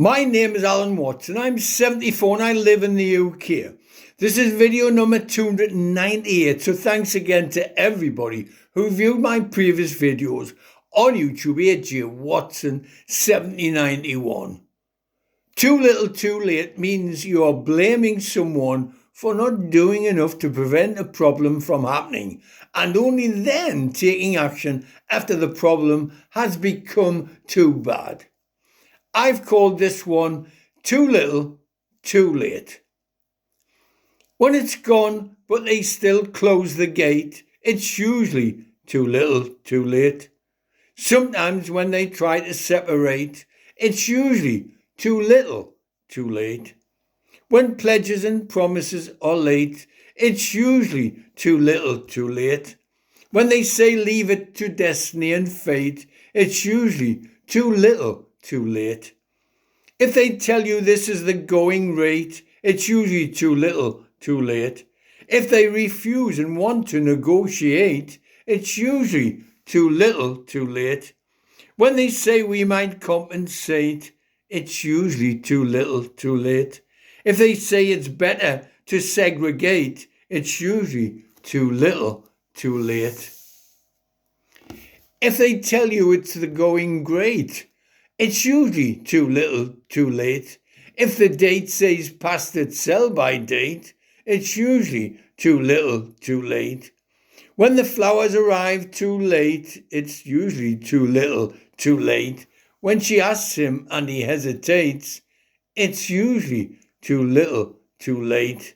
My name is Alan Watson. I'm 74 and I live in the UK. This is video number 298, so thanks again to everybody who viewed my previous videos on YouTube, AJ Watson 7091. Too little too late means you are blaming someone for not doing enough to prevent a problem from happening and only then taking action after the problem has become too bad. I've called this one Too Little, Too Late. When it's gone, but they still close the gate, it's usually too little, too late. Sometimes when they try to separate, it's usually too little, too late. When pledges and promises are late, it's usually too little, too late. When they say leave it to destiny and fate, it's usually too little, too late. If they tell you this is the going rate, it's usually too little, too late. If they refuse and want to negotiate, it's usually too little, too late. When they say we might compensate, it's usually too little, too late. If they say it's better to segregate, it's usually too little, too late. If they tell you it's the going great, it's usually too little, too late. If the date says past its sell-by date, it's usually too little, too late. When the flowers arrive too late, it's usually too little, too late. When she asks him and he hesitates, it's usually too little, too late.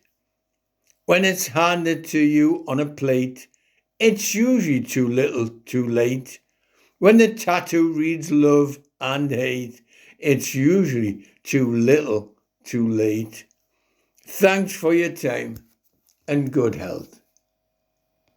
When it's handed to you on a plate, it's usually too little, too late. When the tattoo reads love and hate, it's usually too little, too late. Thanks for your time and good health.